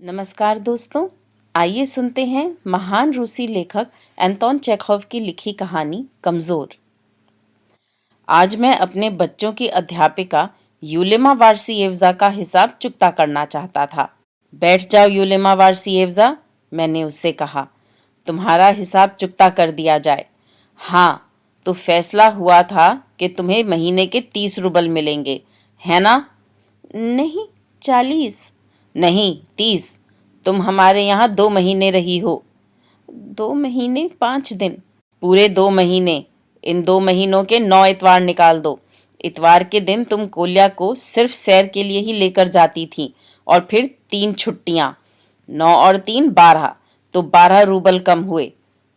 नमस्कार दोस्तों, आइए सुनते हैं महान रूसी लेखक एंटोन चेखव की लिखी कहानी कमज़ोर। आज मैं अपने बच्चों की अध्यापिका यूलिमा वारसिएव्जा का हिसाब चुकता करना चाहता था। बैठ जाओ यूलिमा वारसिएव्जा, मैंने उससे कहा। तुम्हारा हिसाब चुकता कर दिया जाए। हाँ, तो फैसला हुआ था कि तुम्हें महीने के 30 रूबल मिलेंगे, है ना? नहीं, 40। नहीं, 30। तुम हमारे यहाँ 2 महीने रही हो। 2 महीने 5 दिन। पूरे 2 महीने। इन 2 महीनों के 9 इतवार निकाल दो। इतवार के दिन तुम कोल्या को सिर्फ सैर के लिए ही लेकर जाती थी, और फिर 3 छुट्टियां। 9 और 3 12, तो 12 रूबल कम हुए।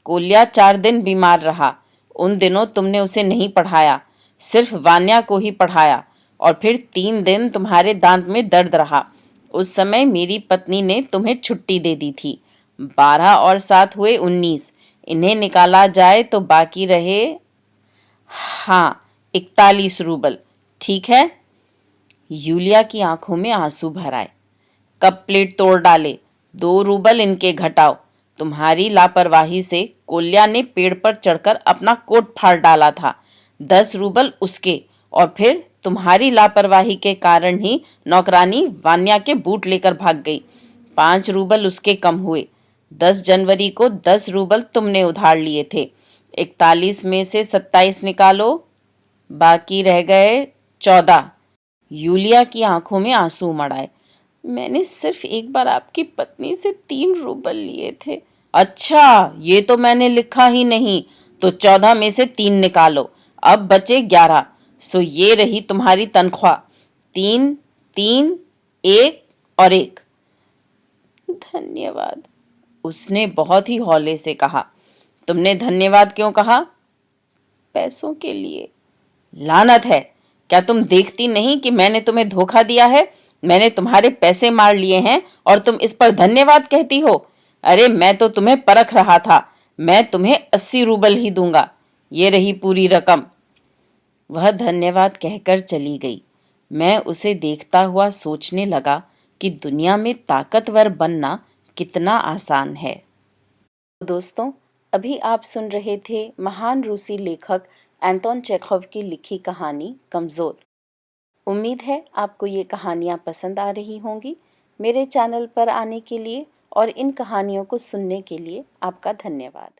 कोल्या 4 दिन बीमार रहा। उन दिनों तुमने उसे नहीं पढ़ाया, सिर्फ वान्या को ही पढ़ाया। और फिर 3 दिन तुम्हारे दांत में दर्द रहा। उस समय मेरी पत्नी ने तुम्हें छुट्टी दे दी थी। 12 और 7 हुए 19। इन्हें निकाला जाए तो बाकी रहे, हाँ, 41 रूबल। ठीक है? यूलिया की आंखों में आंसू भर आए। कप प्लेट तोड़ डाले। 2 रूबल इनके घटाओ। तुम्हारी लापरवाही से कोल्या ने पेड़ पर चढ़कर अपना कोट फाड़ डाला था। 10 रूबल उसके, और फिर तुम्हारी लापरवाही के कारण ही नौकरानी वान्या के बूट लेकर भाग गई। 5 रूबल उसके कम हुए। 10 जनवरी को 10 रूबल तुमने उधार लिए थे। 41 में से 27 निकालो, बाकी रह गए 14। यूलिया की आंखों में आंसू उमड़ आए। मैंने सिर्फ एक बार आपकी पत्नी से 3 रूबल लिए थे। अच्छा, ये तो मैंने लिखा ही नहीं। तो 14 में से 3 निकालो, अब बचे 11। सो ये रही तुम्हारी तनख्वाह। 3, 3, 1 और 1। धन्यवाद, उसने बहुत ही हौले से कहा। तुमने धन्यवाद क्यों कहा? पैसों के लिए। लानत है, क्या तुम देखती नहीं कि मैंने तुम्हें धोखा दिया है? मैंने तुम्हारे पैसे मार लिए हैं और तुम इस पर धन्यवाद कहती हो? अरे, मैं तो तुम्हें परख रहा था। मैं तुम्हें 80 रूबल ही दूंगा। ये रही पूरी रकम। वह धन्यवाद कहकर चली गई। मैं उसे देखता हुआ सोचने लगा कि दुनिया में ताकतवर बनना कितना आसान है। दोस्तों, अभी आप सुन रहे थे महान रूसी लेखक एंटोन चेखव की लिखी कहानी कमज़ोर। उम्मीद है आपको ये कहानियाँ पसंद आ रही होंगी। मेरे चैनल पर आने के लिए और इन कहानियों को सुनने के लिए आपका धन्यवाद।